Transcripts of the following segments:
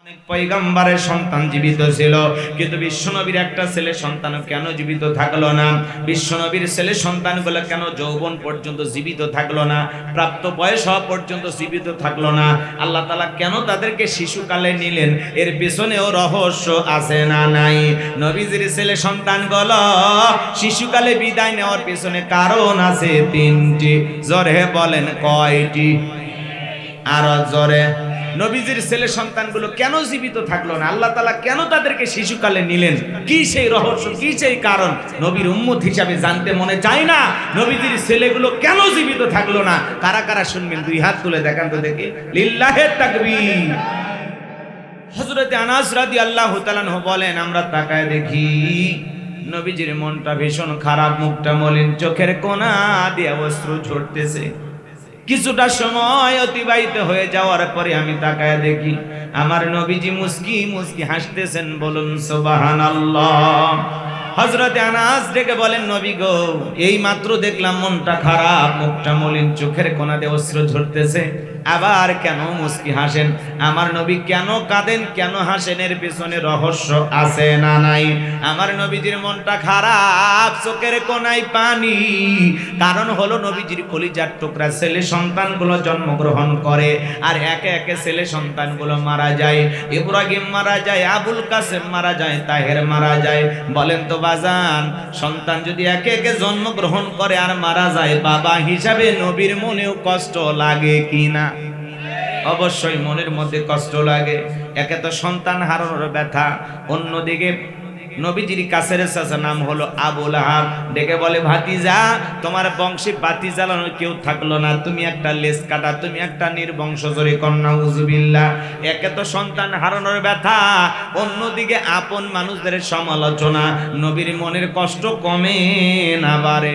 পয়গম্বরের সন্তান জীবিত ছিল, কিন্তু বিশ্বনবীর একটা ছেলে সন্তান কেন জীবিত থাকলো না? বিশ্বনবীর ছেলে সন্তানগুলো কেন যৌবন পর্যন্ত জীবিত থাকলো না, প্রাপ্ত বয়স হওয়া পর্যন্ত জীবিত থাকলো না? আল্লাহ তাআলা কেন তাদেরকে শিশুকালে নিলেন? এর পেছনেও রহস্য আছে না নাই? নবীজির ছেলে সন্তানগুলো শিশুকালে বিদায় নেওয়ার পেছনে কারণ আছে তিনটি। জোরে বলেন কয়টি? আর জোরে। নবীজির ছেলে সন্তানগুলো কেন জীবিত থাকলো না? আল্লাহ তাআলা কেন তাদেরকে শিশুকালে নিলেন? কি সেই রহস্য, কি সেই কারণ? নবীর উম্মত হিসাবে জানতে মনে চায় না? নবীজির ছেলেগুলো কেন জীবিত থাকলো না? কারা কারা শুনবেন? দুই হাত তুলে দেখান তো দেখি। লিল্লাহে তাকবীর। হযরত আনাস রাদিয়াল্লাহু তাআলা আনহু বলেন, আমরা তাকায় দেখি নবীজির মনটা ভীষণ খারাপ, মুখটা মলিন, চোখের কোনা দিয়ে অশ্রু ঝরতেছে। কিছুটা সময় অতিবাহিত হয়ে যাওয়ার পরে আমি তাকায় দেখি আমার নবীজি মুস্কি মুস্কি হাসতেছেন। বলুন সুবহানাল্লাহ। হযরত আনাস ডেকে বলেন, নবী গো, এই মাত্র দেখলাম মনটা খারাপ, মুখটা মলিন, চোখের কোনা দিয়ে অশ্রু ঝরতেছে, আবার কেন মুস্কি হাসেন? আমার নবী কেন কাঁদেন, কেন হাসেন? এর পিছনে রহস্য আছে না নাই? আমার নবীজির মনটা খারাপ, চোখের কোনায় পানি। কারণ হলো নবীজির কলিজার টুকরা ছেলে সন্তানগুলো জন্মগ্রহণ করে, আর একে একে ছেলে সন্তানগুলো মারা যায়। ইব্রাহিম মারা যায়, আবুল কাসেম মারা যায়, তাহের মারা যায়। বলেন তো বাজান, সন্তান যদি একে একে জন্মগ্রহণ করে আর মারা যায়, বাবা হিসাবে নবীর মনেও কষ্ট লাগে কিনা? অবশ্যই মনের মধ্যে কষ্ট লাগে। একে তো সন্তান হারানোর ব্যথা, অন্যদিকে নবীজির কাছের চাচা নাম হলো আবু লাহাব ডেকে বলে, ভাতিজা, তোমার বংশে বাতি জ্বালানোর কেউ থাকলো না, তুমি একটা লেজ কাটা, তুমি একটা নির্বংশ। জোরে কন্যা উযুবিল্লাহ। একে তো সন্তান হারানোর ব্যথা, অন্যদিকে আপন মানুষদের সমালোচনা। নবীর মনের কষ্ট কমে না বাড়ে?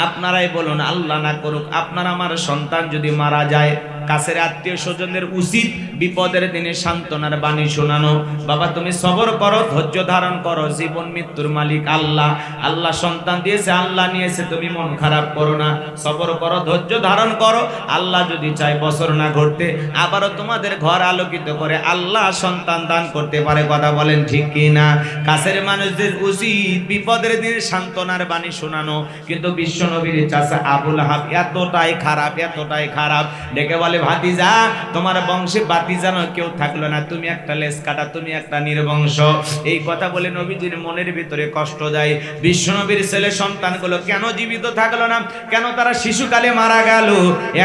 আপনারাই বলুন, আল্লাহ না করুক আপনার আমার সন্তান যদি মারা যায়, কাছের আত্মীয় স্বজনদের উচিত বিপদের দিনে সান্ত্বনার বাণী শোনানো। বাবা, তুমি সবর করো, ধৈর্য ধারণ করো, জীবন মৃত্যুর মালিক আল্লাহ। আল্লাহ সন্তান দিয়েছে, আল্লাহ নিয়েছে, তুমি মন খারাপ করো না, সবর করো, ধৈর্য ধারণ করো। আল্লাহ যদি চায় বছর না ঘটতে আবারও তোমাদের ঘর আলোকিত করে আল্লাহ সন্তান দান করতে পারে। কথা বলেন ঠিক কি না? কাছের মানুষদের উচিত বিপদের দিনে সান্ত্বনার বাণী শোনানো। কিন্তু বিশ্বনবীর চাচা আবু লাহাব এতটাই খারাপ, এতটাই খারাপ, ডেকে বলে, ভাতিজা, তোমার বংশে বাতি জানো কেউ থাকলো না, তুমি একটা লেজ কাটা, তুমি একটা নির্বংশ। এই কথা বলে নবীজির মনের ভিতরে কষ্ট দেয়। বিশ্বনবীর ছেলে সন্তানগুলো কেন জীবিত থাকলো না? কেন তারা শিশুকালে মারা গেল?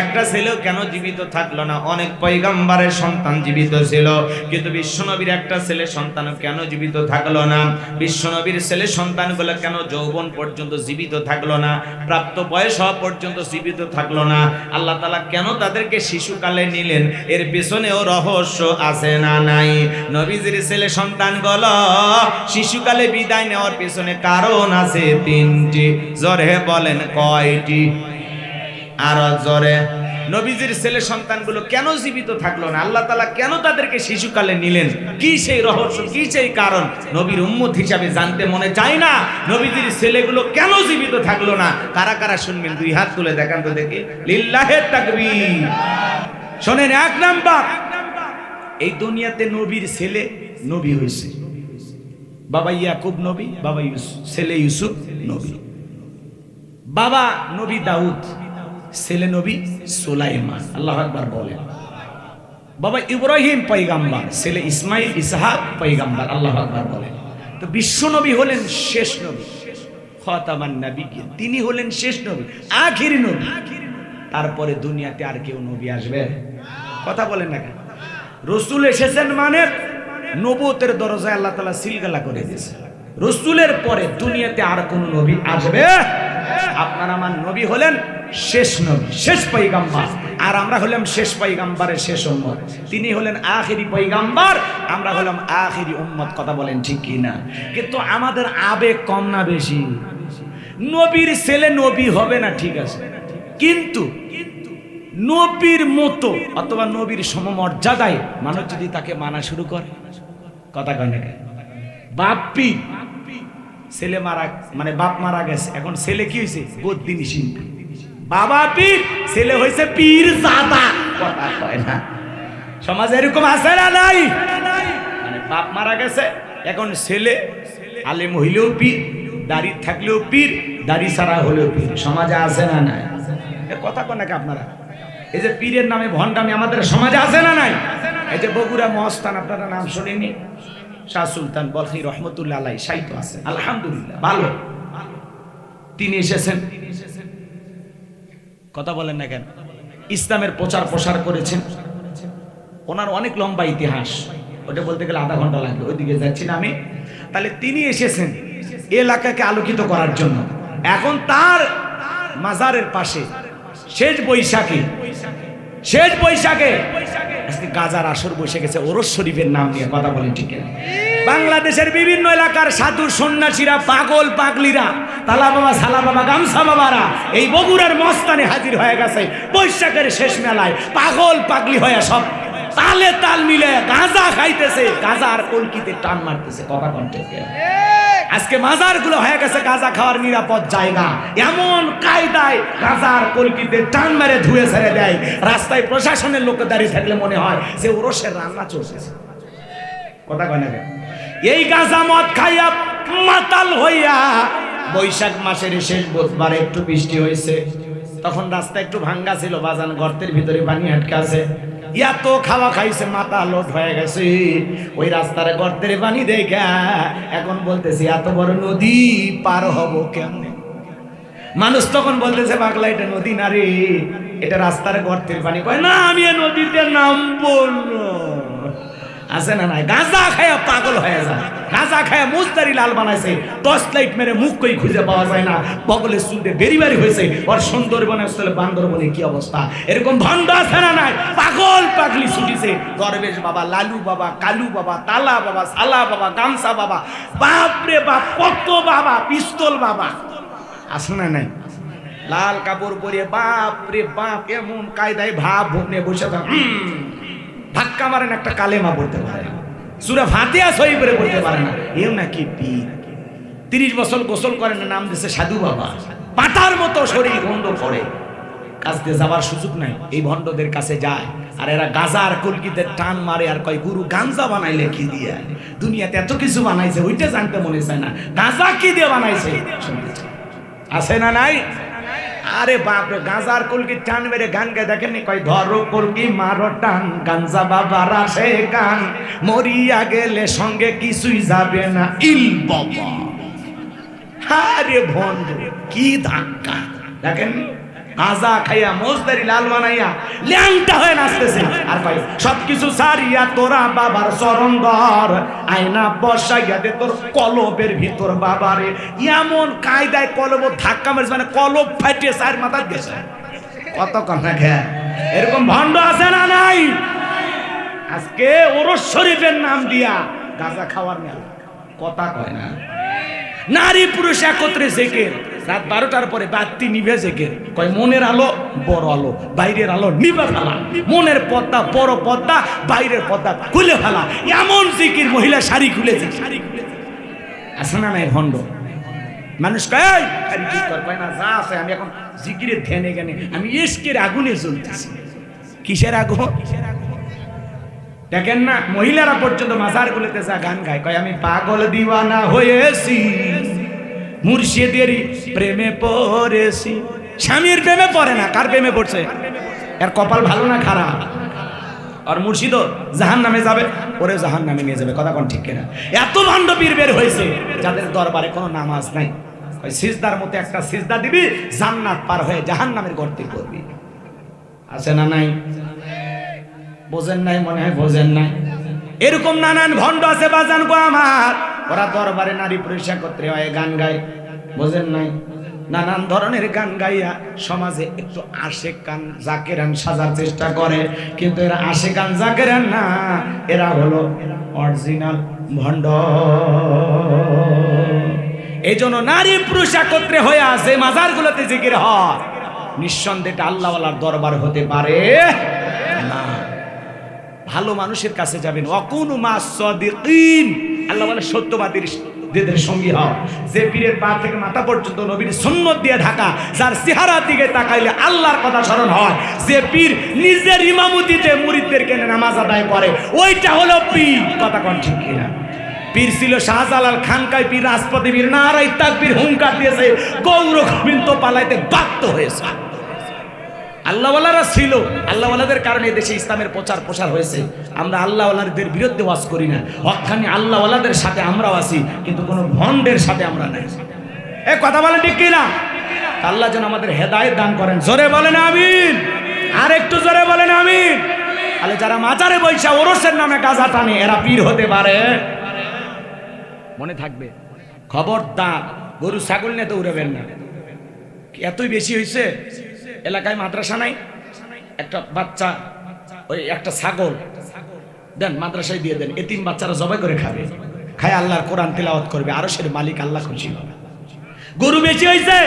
একটা ছেলেও কেন জীবিত থাকলো না? অনেক পয়গম্বরের সন্তান জীবিত ছিল, কিন্তু বিশ্বনবীর একটা ছেলে সন্তান কেন জীবিত থাকলো না? বিশ্বনবীর ছেলে সন্তানগুলো কেন যৌবন পর্যন্ত জীবিত থাকলো না, প্রাপ্ত বয়স হওয়া পর্যন্ত জীবিত থাকলো না? আল্লাহ তাআলা কেন তাদেরকে শিশুকালে নিলেন? এর পেছনেও রহস্য আছে না নাই? নবীজির ছেলে সন্তানগুলো শিশুকালে বিদায় নেওয়ার পেছনে কারণ আছে তিনটি। জোরে বলেন কয়টি? আর জোরে। নবীজির ছেলে সন্তানগুলো কেন জীবিত থাকলো না? আল্লাহ তাআলা কেন তাদেরকে শিশুকালে নিলেন? কি সেই রহস্য, কি সেই কারণ? নবীর উম্মত হিসাবে জানতে মনে চায় না? নবীজির ছেলেগুলো কেন জীবিত থাকলো না? কারা কারা শুনবেন? দুই হাত তুলে দেখান তো দেখি। লিল্লাহে তাকবীর। শোনেন, এক নাম্বার, এই দুনিয়াতে নবীর ছেলে নবী হয়েছে। বাবা ইয়াকুব নবী, বাবা ছেলে ইউসুফ নবী। বাবা নবী দাউদ, ছেলে নবী সুলাইমান। আল্লাহু আকবার বলেন। বাবা ইব্রাহিম পয়গম্বর, ছেলে ইসমাইল, ইসহাক পয়গম্বর। আল্লাহু আকবার বলেন। তো বিশ্ব নবী হলেন শেষ নবী, খাতামান নবিয়্যিন। তিনি হলেন শেষ নবী, আখিরি নবী। তারপরে দুনিয়াতে আর কেউ নবী আসবে? কথা বলেন না কেন? রাসূল এসেছেন মানে নবুয়তের দরজায় আল্লাহ তাআলা সিলগালা করে দিয়েছে। রাসূলের পরে দুনিয়াতে আর কোন নবী আসবে? আপনার আমার নবী হলেন শেষ নবী, শেষ পয়গম্বর, আর আমরা হলাম শেষ পয়গম্বরের শেষ উম্মত। তিনি হলেন আখিরি পয়গম্বর, আমরা হলাম আখিরি উম্মত। কথা বলেন ঠিক কি না? কিন্তু আমাদের আবেগ কম না বেশি? নবীর ছেলে নবী হবে না, ঠিক আছে, কিন্তু নবীর মতো অথবা নবীর সমমর্যাদায় মানুষ যদি তাকে মানা শুরু করে, কথা কয় না? বাপ্পি ছেলে মারা, মানে বাপ মারা গেছে, এখন ছেলে কি হয়েছে? বদ্দিনী শিল্পী। বাবা পীর, ছেলে হয়েছে পীর জাদা। কথা কয় না? সমাজে এরকম আছে না নাই? বাপ মারা গেছে, এখন ছেলে আলেম হইলেও পীর, দাড়ি থাকলেও পীর, দাড়ি ছাড়া হলেও পীর। সমাজে আছে না নাই? কথা কন নাকি আপনারা? এই যে পীরের নামে ভণ্ডামি আমাদের সমাজে আছে না নাই? এই যে বগুড়া মহস্থান, আপনারা নাম শুনেনি? শাহ সুলতান বলখি রহমতুল্লাহ আলাইহি সাহিত্য আছে, আলহামদুলিল্লাহ ভালো। তিনি এসেছেন, কথা বলেন না কেন? ইসলামের প্রচার প্রসার করেছেন। ওনার অনেক লম্বা ইতিহাস, ওটা বলতে গেলে আধা ঘন্টা লাগবে, ওইদিকে যাচ্ছি না আমি। তাহলে তিনি এসেছেন এলাকাকে আলোকিত করার জন্য। এখন তার মাজারের পাশে শেষ বৈশাখে আজকে গাজার আসর বসে গেছে ওরস শরীফের নাম নিয়ে। কথা বলেন ঠিক না? বাংলাদেশের বিভিন্ন এলাকার সাধু সন্ন্যাসীরা, পাগল পাগলিরা, তালা বাবা, সালা বাবা, গামছা বাবারা এই বগুড়ার মস্তানে হাজির হয়ে গেছে বৈশাখের শেষ মেলায়। পাগল পাগলি হয়ে সব তালে তাল মিলে গাঁজা খাইতেছে, গাঁজা আর কলকিতে টান মারতেছে। কথা কণ্ঠে আজকে মাজারগুলো হয়ে গেছে গাঁজা খাওয়ার নিরাপদ জায়গা। এমন কায়দায় গাঁজা আর কলকিতে টান মেরে ধুয়ে ছেড়ে দেয়, রাস্তায় প্রশাসনের লোক দাঁড়িয়ে থাকলে মনে হয় যে ওরসের রান্না চলতেছে। কথা কয় না? এই গাঁজা মদ খাইয়া মাতাল হইয়া বৈশাখ মাসের শেষ বুধবারে একটু বৃষ্টি হয়েছে, তখন রাস্তা একটু ভাঙ্গা ছিল, বাজান গর্তের ভিতরে পানি আটকে আছে। এত খাওয়া খাইছে, মাথা লোট হয়ে গেছে ওই রাস্তার গর্তের পানি দেখা। এখন বলতেছে এত বড় নদী পার হব কেমনে? মানুষ তখন বলতেছে পাগলা এটা নদী না রে, এটা রাস্তার গর্তের পানি। কয় না আমি নদীতে নামবো না। আছে না নাই? গাঁজা খায়া পাগল হয়ে যায়, গাঁজা খায়া মুজদারি লাল বানাইছে, টর্চ লাইট মেরে মুখ কই খুঁজে পাওয়া যায় না, বগলের চুলতে বেরি বাড়ি হয়েছে। ওর সুন্দরবনে আসলে বান্দরবনে কি অবস্থা? এরকম ভণ্ড আছে না নাই? পাগল পাগলি ছুটিছে। দরবেশ বাবা, লালু বাবা, কালু বাবা, তালা বাবা, সালা বাবা, গামছা বাবা, বাপরে বাপ কত বাবা, পিস্তল বাবা আছে না নাই? লাল কাপড় পরিয়ে বাপরে বাপ এমন কায়দায় ভাব ভুনে বসে থাকে। ধাক্কা মারেন একটা কালেমা বলতে পারে না, সূরা ফাতিহা সহি করে বলতে পারে না, এও নাকি পীর। 30 বছর গোসল করেন, নাম দিছে সাধু বাবা। পাতার মতো শরীর গন্ধ করে, কাছ দিয়ে যাবার সুযোগ নাই। এই ভণ্ডদের কাছে যায় আর এরা গাঁজার কলকিতে টান মারে আর কয় গুরু গাঞ্জা বানাইলে কি দিয়ে? দুনিয়াতে এত কিছু বানাইছে ওইটা জানতে মনে চায় না, গাঁজা কি দিয়ে বানাইছে শুনতে চায়। আছে না নাই? আরে বাপরে, গাঁজার কলকি টান মেরে গান গায়ে দেখেননি? কয় ধরো কলকি মারো টান, গাঞ্জা বাবার আসে গান, মরিয়া গেলে সঙ্গে কিছুই যাবে না ইল বাবা। আরে ভণ্ড কি ধাক্কা দেখেন! গাঁজা খাইয়া মোজদারি লাল বানাইয়া ল্যাংটা হয়ে নাচতেছে আর কয় সবকিছু সারিয়া তোরা বাবার চরণ ধর, আয়না বসাইয়া দে তোর কলবের ভিতর বাবারে। এমন কায়দায় কলব ধাক্কা মারছে, মানে কলব ফাটিয়ে চার মাথা গেছে। কত কথা খেয়া এরকম ভণ্ড আছে না নাই? আজকে ওরস শরীফের নাম দিয়া গাঁজা খাওয়ার মেলা। কথা কয় না? নারী পুরুষ একত্রে জেকের, রাত 12টার পরে বাতি নিভে জেকের। কয় মনের আলো বড় আলো, বাইরের আলো নিভে ফেলা, মনের পর্দা বড় পর্দা, বাইরের পর্দা খুলে ফেলা। এমন জিকির, মহিলা শাড়ি খুলেছে। আছে না নাই ভণ্ড? মানুষ কয় না যা আছে, আমি এখন জিকিরের ধ্যানে জ্ঞানে, আমি ইশকের আগুনে জ্বলতেছি। কিসের আগুন? দেখেন না, মহিলারা পর্যন্ত মাজার গুলোতে যা গান গায়, কয় আমি পাগল দিওয়ানা হয়েছি, মুর্শিদের প্রেমে পড়েছি। স্বামীর প্রেমে পড়ে না, কার প্রেমে পড়ছে? এর কপাল ভালো না খারাপ? আর মুর্শিদও জাহান্নামে যাবে, ওরে জাহান্নামে নিয়ে যাবে। কথা কোন ঠিক কিনা? এত ভণ্ড পীর বের হয়েছে যাদের দরবারে কোনো নামাজ নাই। কয় সিজদার মতো একটা সিজদা দিবি, জান্নাত পার হয়ে জাহান্নামের গর্তে পড়বি। আছে না নাই? বোঝেন নাই মনে হয়, বোঝেন নাই। এরকম নানান ভণ্ড আছে বাজান গো আমার, ওরা দরবারে নারী পুরুষ একত্রে হয়ে গান গায়। বোঝেন নাই? নানান ধরনের গান গাইয়া সমাজে একটু আশেকান জাকেরান সাজার চেষ্টা করে, কিন্তু এরা আশেকান জাকেরান না, এরা হলো অরিজিনাল ভণ্ড। এই জন্য নারী পুরুষ একত্রে হয়ে আছে মাজারগুলোতে জিকির হয়, নিঃসন্দেহে আল্লাহওয়ালার দরবার হতে পারে না। ভালো মানুষের কাছে যাবেন, ওয়াকুনু মাস সাদিকিন, আল্লাহ বলে সত্যবাদীর মুরিদদের সঙ্গী হও। যে পীরের পা থেকে মাথা পর্যন্ত নবীর সুন্নত দিয়ে ঢাকা, যার চেহারার দিকে তাকাইলে আল্লাহর কথা স্মরণ হয়, যে পীর নিজের ইমামতিতে মুরিদদেরকে নামাজ আদায় করে, ওইটা হলো পীর। কথা কোন ঠিক কিনা? পীর ছিল শাহজালাল খানকায় পীর, রাজপথে পীর, নারাই তাকবীর হুঙ্কার দিয়েছে, গৌর গোবিন্দ পালাইতে বাধ্য হয়েছে। আল্লাহওয়ালারা ছিল, আল্লাহওয়ালাদের কারণে দেশে ইসলামের প্রচার প্রসার হয়েছে। আমরা আল্লাহওয়ালাদের বিরুদ্ধে ওয়াজ করি না, হকখানি আল্লাহওয়ালাদের সাথে আমরাও আছি, কিন্তু কোনো ভণ্ডের সাথে আমরা নাই। এ কথা বলেন ঠিক কিনা? আল্লাহ যেন আমাদের হেদায়েত দান করেন। জোরে বলেন আমিন, আর একটু জোরে বলেন আমিন। তাহলে যারা মাজারে বৈশা ওরসের নামে গাঁজা টানে, এরা পীর হতে পারে? মনে থাকবে, খবরদার গরু ছাগল নিয়ে দৌড়াবেন না। এতই বেশি হয়েছে, এলাকায় মাদ্রাসা নাই, একটা বাচ্চা ওই একটা ছাগল দেন মাদ্রাসায় দিয়ে দেন, এতিম বাচ্চারা জবাই করে খাবে, খায় আল্লাহর কোরআন তিলাওয়াত করবে, আরশের মালিক আল্লাহ খুশি হবে। গরু বেশি হয়েছে,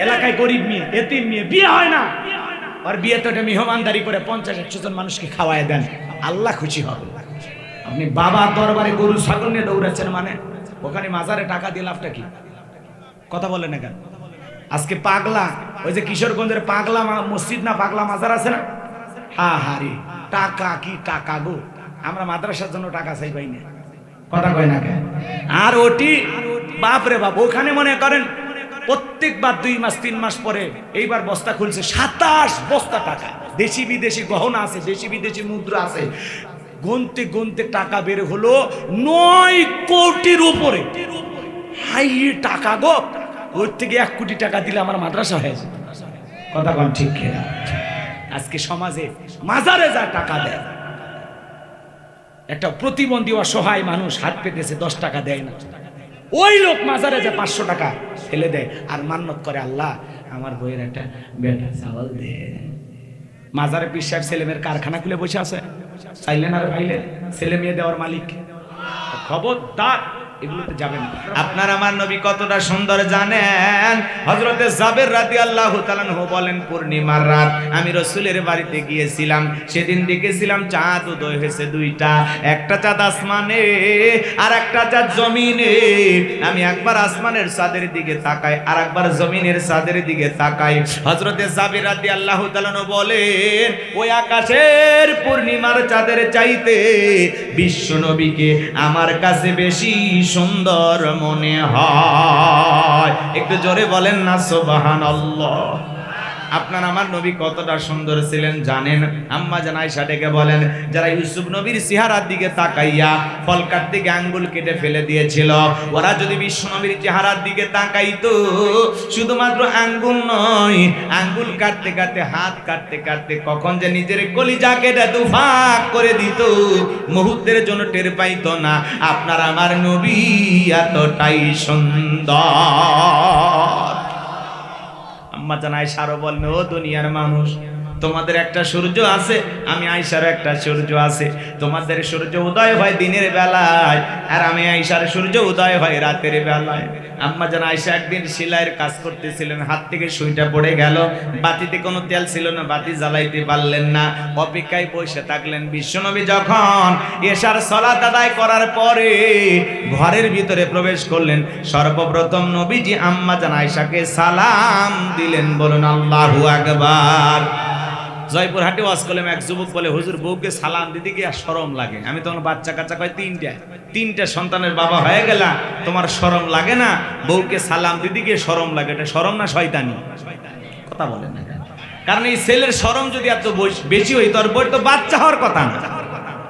এলাকায় গরিব মেয়ে, এতিম মেয়ে, বিয়ে হয় না, আর বিয়েতে ওটা মেহমানদারি করে 50-100 জন মানুষকে খাওয়ায় দেন, আল্লাহ খুশি হবে। আপনি বাবার দরবারে গরু ছাগল নিয়ে দৌড়াচ্ছেন, মানে ওখানে মাজারে টাকা দিয়ে লাভটা কি? কথা বলেন না কেন? আজকে পাগলা, ওই যে কিশোরগঞ্জের পাগলা মসজিদ না পাগলা মাজার আছে না, হারে টাকা কি টাকা গো, আমরা মাদ্রাসার জন্য টাকা চাই পাই না। কথা কয় না কেন? আর ওটি বাপরে বাপ, ওখানে মনে করেন প্রত্যেকবার 2 মাস 3 মাস পরে, এইবার বস্তা খুলছে 27 বস্তা টাকা, দেশি বিদেশি গহনা আছে, দেশি বিদেশি মুদ্রা আছে, গুনতে গুনতে টাকা বের হলো 9 কোটির উপরে। হাই টাকা গো, ওর থেকে 1 কোটি টাকা দিলে আমার মাদ্রাসা হয়েছে। কথা বল ঠিক কিনা? আজকে সমাজে মাজারে যা টাকা দেয়, একটা প্রতিবন্ধী অসহায় মানুষ হাত পেতেছে 10 টাকা দেয় না, ওই লোক মাজারে যা 500 টাকা ফেলে দেয় আর মান্নত করে, আল্লাহ আমার বইয়ের একটা বেটা চাওয়াল দে। মাজারে পীর সাহেব ছেলে মেয়ের কারখানা খুলে বসে আছে, চাইলেন আর ভাইলেন, ছেলে মেয়ে দেওয়ার মালিক। খবরদার এগুলোতে যাবেন না। আপনার আমার নবী কতটা সুন্দর জানেন? হযরতে জাবের রাদিয়াল্লাহু তাআলা আনহু বলেন, পূর্ণিমার রাত আমি রাসূলের বাড়িতে গিয়েছিলাম, সেদিন দেখেছিলাম চাঁদ উদয় হয়েছে 2টা, একটা চাঁদ আসমানে আর একটা চাঁদ জমিনে। আমি একবার আসমানের চাঁদের দিকে তাকাই, আর একবার জমিনের চাঁদের দিকে তাকাই। হযরতে জাবের রাদিয়াল্লাহু তাআলা আনহু বলেন, ওই আকাশের পূর্ণিমার চাঁদের চাইতে বিশ্ব নবীকে আমার কাছে বেশি সুন্দর মনে হয়। একটু জোরে বলেন না সুবহানাল্লাহ। আপনার আমার নবী কতটা সুন্দর ছিলেন জানেন? আম্মা জান আয়েশা ডেকে বলেন, যারা ইউসুফ নবীর চেহারার দিকে তাকাইয়া ফল কাটতে গিয়ে আঙ্গুল কেটে ফেলে দিয়েছিল, ওরা যদি বিশ্ব নবীর চেহারার দিকে তাকাইতো, শুধুমাত্র আঙ্গুল নয়, আঙ্গুল কাটতে কাটতে হাত কাটতে কাটতে কখন যে নিজের কলিজা কেটে দুভাগ করে দিত, মুহূর্তের জন্য টের পাইতো না। আপনার আমার নবী এতটাই সুন্দর। আম্মা জান আয়েশা আরো বলেন, ও দুনিয়ার মানুষ, তোমাদের একটা সূর্য আছে, আমি আয়েশার একটা সূর্য আছে। তোমাদের সূর্য উদয় হয় দিনের বেলায়, আর আমি আয়েশার সূর্য উদয় হয় রাতের বেলায়। আম্মা জান আয়েশা একদিন সেলাইয়ের কাজ করতেছিলেন, হাত থেকে সুইটা পড়ে গেল, বাতিতে কোনো তেল ছিল না, বাতি জ্বালাইতে পারলেন না, অপেক্ষায় বসে থাকলেন। বিশ্বনবী যখন এশার সালাত আদায় করার পরে ঘরের ভিতরে প্রবেশ করলেন, সর্বপ্রথম নবীজি আম্মা জান আয়েশাকে সালাম দিলেন। বলুন আল্লাহু আকবার। জয়পুরহাটে ওয়াজ করলাম, এক যুবক বলে, হুজুর বউকে সালাম দিতে গিয়ে শরম লাগে। আমি তখন বাচ্চা কাচ্চা কয়, তিনটা সন্তানের বাবা হয়ে গেলা, তোমার শরম লাগে না? বউকে সালাম দিতে গিয়ে শরম লাগে, এটা শরম না শয়তানি? কথা বলেন না, কারণ এই ছেলের শরম যদি এত বেশি হই, তোর বউয়ের তো বাচ্চা হওয়ার কথা না,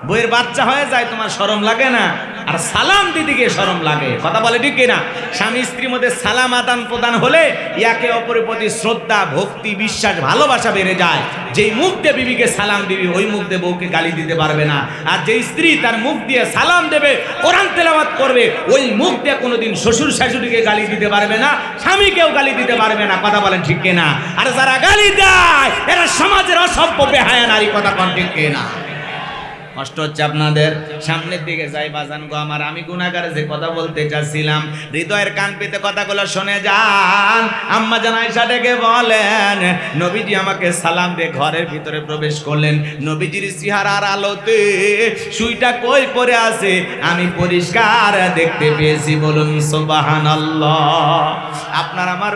বউয়ের বাচ্চা হয়ে যায়, তোমার শরম লাগে না? আর সালাম দিতে গিয়ে শরম লাগে। কথা বলে ঠিক কিনা? স্বামী স্ত্রীর মধ্যে সালাম আদান প্রদান হলে একে অপরের প্রতি শ্রদ্ধা, ভক্তি, বিশ্বাস, ভালোবাসা বেড়ে যায়। যেই মুখ দিয়ে বিবিকে সালাম দিবি, ওই মুখ দিয়ে বউকে গালি দিতে পারবে না। আর যেই স্ত্রী তার মুখ দিয়ে সালাম দেবে, কোরআন তেলাওয়াত করবে, ওই মুখ দিয়ে কোনোদিন শ্বশুর শাশুড়িকে গালি দিতে পারবে না, স্বামীকেও গালি দিতে পারবে না। কথা বলেন ঠিক কিনা? আর যারা গালি দেয় এরা সমাজের অসভ্য বেহায়া নারী। কথা বলেন ঠিক কিনা? কষ্ট হচ্ছে আপনাদের? সামনের দিকে যাই বাজান গো আমার, আমি গুনাহগার যে কথা বলতে চাচ্ছিলাম, হৃদয়ের কান পেতে কথাগুলো শুনে যান। আম্মা জান আয়েশা ডেকে বলেন, নবীজি আমাকে সালাম দিয়ে ঘরের ভিতরে প্রবেশ করলেন। নবীজির চেহারার আলোতে সুইটা কই পড়ে আছে আমি পরিষ্কার দেখতে পেয়েছি। বলুন সুবহানাল্লাহ। আপনার আমার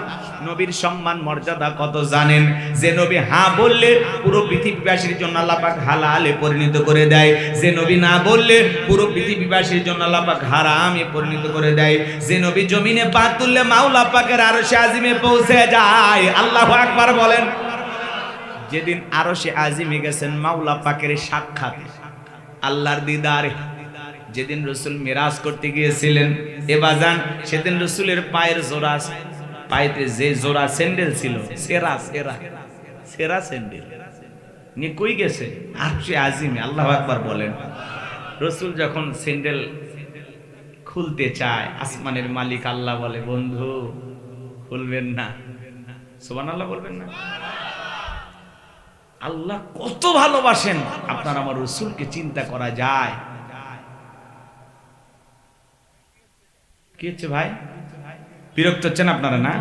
নবীর সম্মান মর্যাদা কত জানেন? যে নবী হ্যাঁ বললে পুরো পৃথিবীবাসীর জন্য আল্লাহ পাক হালালে পরিণত করে দেয়, যে নবী না বললে পুরো পৃথিবীবাসীর জন্য আল্লাহ পাক হারামে পরিণত করে দেয়, যে নবী জমিনে পা তুললে মাওলা পাকের আরশে আজিমে পৌঁছে যায়। আল্লাহু আকবার বলেন। যেদিন আরশে আজিমে গেছেন মাওলা পাকের সাক্ষাৎ, আল্লাহর দিদারে, যেদিন রাসূল মিরাজ করতে গিয়েছিলেন এ বাজান, সেদিন রাসূলের পায়ের জোড়া, পায়েতে যে জোড়া স্যান্ডেল ছিল, সেরা সেরা সেরা স্যান্ডেল নিয়ে কই গেছে? আরশে আজিমে। আল্লাহু আকবার বলেন। রাসূল যখন স্যান্ডেল খুলতে চায়, আসমানের মালিক আল্লাহ বলে, বন্ধু খুলবেন না। সুবহানাল্লাহ বলবেন না? আল্লাহ কত ভালোবাসেন আপনার আমার রাসূলকে চিন্তা করা যায়। কি হচ্ছে ভাই? বিরক্ত হচ্ছেন আপনারা না?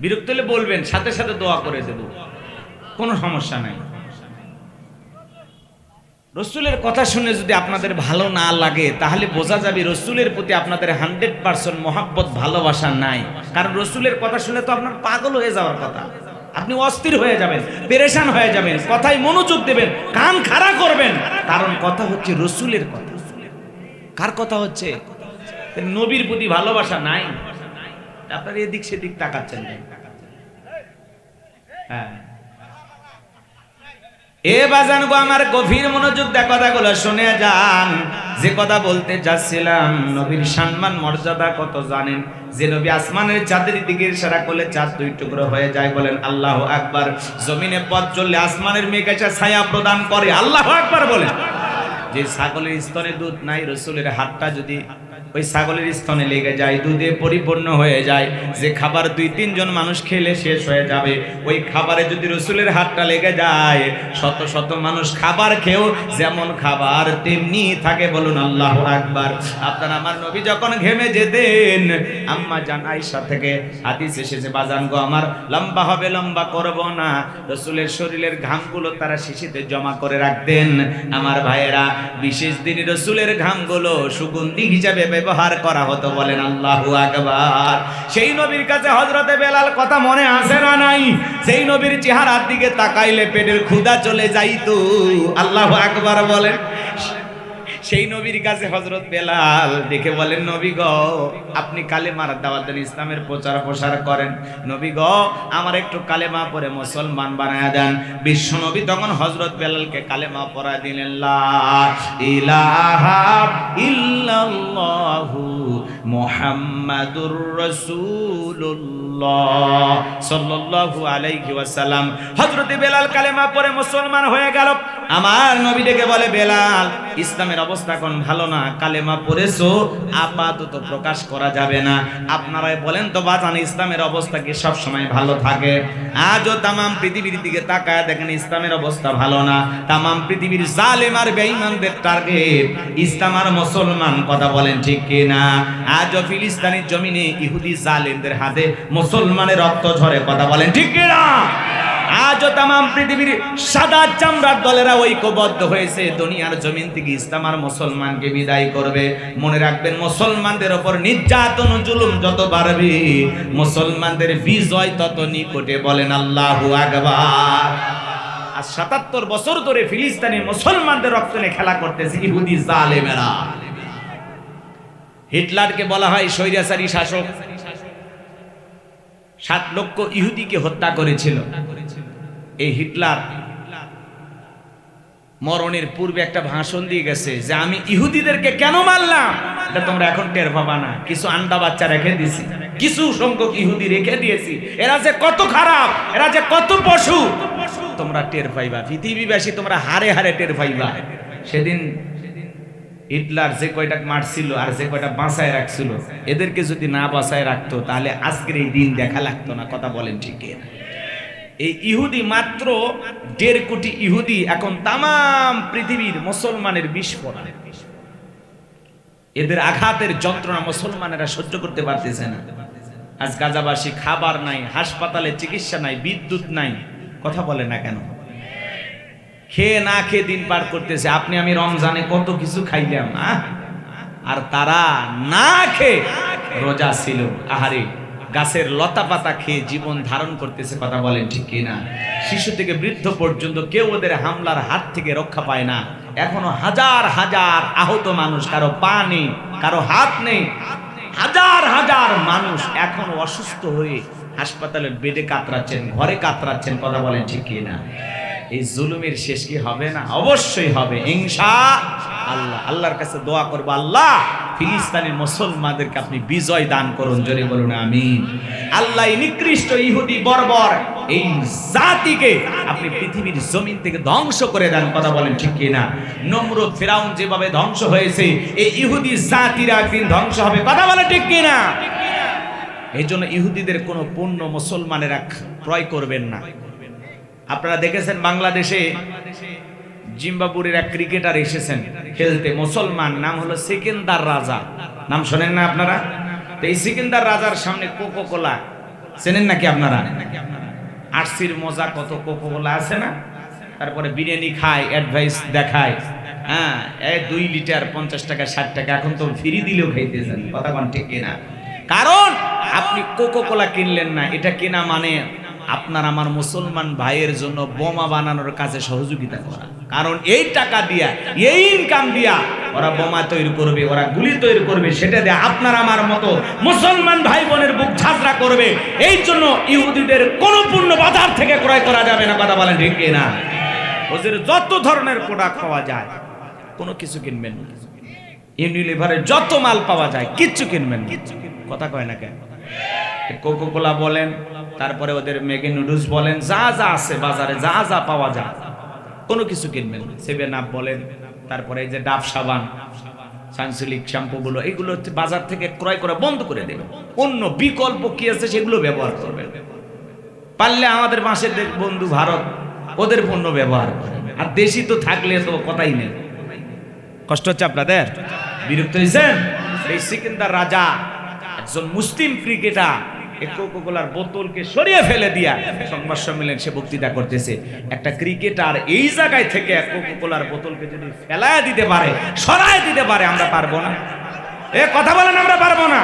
বিরক্ত হলে বলবেন, সাথে সাথে দোয়া করে দেব, কোনো সমস্যা নাই। রাসূলের কথা শুনে যদি আপনাদের ভালো না লাগে তাহলে বোঝা যাবে রাসূলের প্রতি আপনাদের 100% মহব্বত ভালোবাসা নাই। কারণ রাসূলের কথা শুনে তো আপনার পাগল হয়ে যাওয়ার কথা, আপনি অস্থির হয়ে যাবেন, পেরেশান হয়ে যাবেন, কথায় মনোযোগ দেবেন, কান খাড়া করবেন। কারণ কথা হচ্ছে রাসূলের কথা। কার কথা হচ্ছে? নবীর প্রতি ভালোবাসা নাই, আপনার এদিক সেদিক তাকাচ্ছেন। হ্যাঁ, এ বাজান গো আমার, গভীর মনোযোগ দিয়ে কথাগুলো শুনে যান। যে কথা বলতে যাচ্ছিলাম, নবীর সম্মান মর্যাদা কত জানেন? যে নবী আসমানের চাঁদের দিকে ইশারা করলে চাঁদ দুই টুকরো হয়ে যায়। বলেন আল্লাহু আকবার। জমিনে পথ চললে আসমানের মেঘ এসে ছায়া প্রদান করে। আল্লাহু আকবার বলেন। যে ছাগলের স্তনে দুধ নাই, রাসূলের হাতটা যদি ওই ছাগলের স্তনে লেগে যায়, দুধে পরিপূর্ণ হয়ে যায়, যে খাবার 2-3 জন মানুষ খেলে শেষ হয়ে যাবে, ওই খাবারে যদি রাসূলের হাতটা লেগে যায়, শত শত মানুষ খাবার খেয়েও যেমন খাবার তেমনি থাকে। বলুন আল্লাহু আকবার। আপনার আমার নবী যখন ঘেমে যেতেন, আম্মা জান আয়েশা থেকে হাদিস এসেছে, বাজান গো আমার, লম্বা হবে লম্বা করব না, রাসূলের শরীরের ঘামগুলো তারা শিশিতে জমা করে রাখতেন। আমার ভাইয়েরা, বিশেষ দিনে রাসূলের ঘামগুলো সুগন্ধি হিসাবে ব্যবহার করা হতো। বলেন আল্লাহু আকবার। সেই নবীর কাছে হযরতে বেলাল কথা মনে আছে না নাই? সেই নবীর চেহারার দিকে তাকাইলে পেটের ক্ষুধা চলে যাইতো। আল্লাহু আকবার বলেন। সেই নবীর কাছে হযরত বেলাল দেখে বলেন, নবী গো আপনি কালেমার দাওয়াত দেন, ইসলামের প্রচার প্রসার করেন, নবী গো আমার একটু কালেমা পড়ে মুসলমান বানায়া দেন। বিশ্ব নবী তখন হযরত বেলালকে কালেমা পড়ায় দিলেন, লা ইলাহা ইল্লাল্লাহু মুহাম্মাদুর রাসূলুল্লাহ সাল্লাল্লাহু আলাইহি ওয়াসাল্লাম। হযরত বেলাল কালেমা পড়ে মুসলমান হয়ে গেল। আমার নবী ডেকে বলে, বেলাল ইসলামের অবস্থা কোন ভালো না, কালেমা পড়েছো আপাতত প্রকাশ করা যাবে না। আপনারাই বলেন তো বাজান, ইসলামের অবস্থা কি সব সময় ভালো থাকে? আজও তামাম পৃথিবীর দিকে তাকায় দেখেন, ইসলামের অবস্থা ভালো না। তামাম পৃথিবীর জালেম আর বেঈমানদের টার্গেট ইসলাম আর মুসলমান। কথা বলেন ঠিক কি না? আজও ফিলিস্তিনের জমিনে ইহুদি জালেমদের হাতে মুসলমানের রক্ত ঝরে। কথা বলেন ঠিক কি না? আজও তামাম পৃথিবীর সাদা চামড়ার দলেরা ঐক্যবদ্ধ হয়েছে দুনিয়ার জমিন থেকে ইসলাম আর মুসলমানকে বিদায় করবে। মনে রাখবেন, মুসলমানদের উপর নির্যাতন জুলুম যত বাড়বে, মুসলমানদের বিজয় তত নিকটে। বলেন আল্লাহু আকবার। আর ৭৭ বছর ধরে ফিলিস্তিনে মুসলমানদের রক্ত নিয়ে খেলা করতেছে ইহুদি জালেমেরা। হিটলারকে বলা হয় স্বৈরাচারী শাসক। 7 লক্ষ ইহুদিকে হত্যা করেছিল। এই হিটলার মরণের পূর্বে একটা ভাষণ দিয়ে গেছে যে আমি ইহুদিদেরকে কেন মারলাম এটা তোমরা এখন টের পাবা না। কিছু আন্ডা বাচ্চা রেখে দিয়েছি, কিছু সংখ্যক ইহুদি রেখে দিয়েছি, এরা যে কত খারাপ, এরা যে কত পশু, তোমরা টের পাইবা। পৃথিবীবাসী তোমরা হারে হারে টের পাইবা। সেদিন হিটলার যে কয়টা মারছিল আর যে কয়টা বাঁচায় রাখছিল, এদেরকে যদি না বাঁচায় রাখতো তাহলে আজকের এই দিন দেখা লাগতো না। কথা বলেন ঠিক না? এই ইহুদি মাত্র 1.5 কোটি ইহুদি এখন তামাম পৃথিবীর মুসলমানের বিস্ফোরণ। এদের আঘাতের যন্ত্রণা মুসলমানেরা সহ্য করতে পারতেছে না। আজ গাজাবাসী খাবার নাই, হাসপাতালে চিকিৎসা নাই, বিদ্যুৎ নাই, কথা বলে না কেন? খেয়ে না খেয়ে দিন পার করতেছে। আপনি আমি রমজানে কত কিছু খাইলাম, আর তারা না খেয়ে রোজা ছিল। আহারে, গাছের লতা পাতা খেয়ে জীবন ধারণ করতেছে, কথা বলেন ঠিক কিনা? শিশু থেকে বৃদ্ধ পর্যন্ত কেউ ওদের হামলার হাত থেকে রক্ষা পায় না। এখনো হাজার হাজার আহত মানুষ, কারো পা নেই, কারো হাত নেই, হাজার হাজার মানুষ এখন অসুস্থ হয়ে হাসপাতালের বেডে কাতরাচ্ছেন, ঘরে কাতরাচ্ছেন, কথা বলেন ঠিক কিনা? এই জুলুমের শেষ কি হবে না? অবশ্যই হবে ইনশাআল্লাহ। আল্লাহর কাছে দোয়া করব, আল্লাহ ফিলিস্তিনের মুসলমানদেরকে আপনি বিজয় দান করুন, জোরে বলুন আমিন। আল্লাহ এই নিকৃষ্ট ইহুদি বর্বর এই জাতিকে আপনি পৃথিবীর জমিন থেকে ধ্বংস করে দেন, কথা বলেন ঠিক কিনা? নমরুদ ফিরাউন যেভাবে ধ্বংস হয়েছে, এই ইহুদি জাতিরা একদিন ধ্বংস হবে, কথা বলেন ঠিক কিনা? এই জন্য ইহুদিদের কোনো পণ্য মুসলমানেরা ক্রয় করবেন না। আপনারা দেখেছেন বাংলাদেশে জিম্বাবুয়ের এক ক্রিকেটার এসেছেন খেলতে, মুসলমান, নাম হলো সিকিন্দার রাজা। নাম শোনেন না আপনারা? তো এই সিকিন্দার রাজার সামনে কোকো কোলা চেনেন নাকি আপনারা? আরসির মজা কত কোকো কোলা আছে না? তারপরে বিরিয়ানি খায়, অ্যাডভাইস দেখায়, হ্যাঁ 2 লিটার 50 টাকা 60 টাকা, এখন তো ফ্রি দিলেও খাইতেছেন, কথা কোন ঠিক কিনা? কারণ আপনি কোকো কোলা কিনলেন না, এটা কেনা মানে আপনার আমার মুসলমান ভাইয়ের জন্য বোমা বানানোর কাজে সহযোগিতা করা। কারণ এই টাকা দিয়া, এই ইনকাম দিয়া ওরা বোমা তৈরি করবে, ওরা গুলি তৈরি করবে, সেটা দিয়ে আপনার আমার মতো মুসলমান ভাই বোনের বুক ঝাঁঝরা করবে। এই জন্য ইহুদিদের কোনো পণ্য বাজার থেকে ক্রয় করা যাবে না, কথা বলেন ঠিক না? ওদের যত ধরনের প্রোডাক্ট পাওয়া যায় কোনো কিছু কিনবেন না। ইউনিলিভারের যত মাল পাওয়া যায় কিচ্ছু কিনবেন না, কথা কয় না কেন? কোকো কোলা বলেন, তারপরে ওদের ম্যাগি নুডলস বলেন, যা যা আছে বাজারে, যা যা পাওয়া যায় কোনো কিছু কিনবেন না। 7 আপ বলেন, তারপরে এই যে ডাব সাবান, সানসিলিক শ্যাম্পু গুলো, এগুলো বাজার থেকে ক্রয় করে বন্ধ করে দেবেন। অন্য বিকল্প কি আছে সেগুলো ব্যবহার করবেন। পারলে আমাদের পাশের বন্ধু ভারত, ওদের পণ্য ব্যবহার করেন। আর দেশি তো থাকলে তো কথাই নেই। কষ্ট হচ্ছে আপনাদের? বিরক্ত হয়েছেন? এই সিকিন্দার রাজা একজন মুসলিম ক্রিকেটার এই কোকো কোলার বোতলকে সরিয়ে ফেলে দিয়া সংবাদ সম্মেলনে সে বক্তৃতা করতেছে। একটা ক্রিকেটার এই জায়গায় থেকে কোকো কোলার বোতলকে যদি ফেলায় দিতে পারে, সরায় দিতে পারে, আমরা পারবো না? এ কথা বলেন, আমরা পারবো না?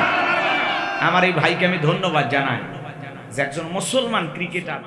আমার এই ভাইকে আমি ধন্যবাদ জানাই যে একজন মুসলমান ক্রিকেটার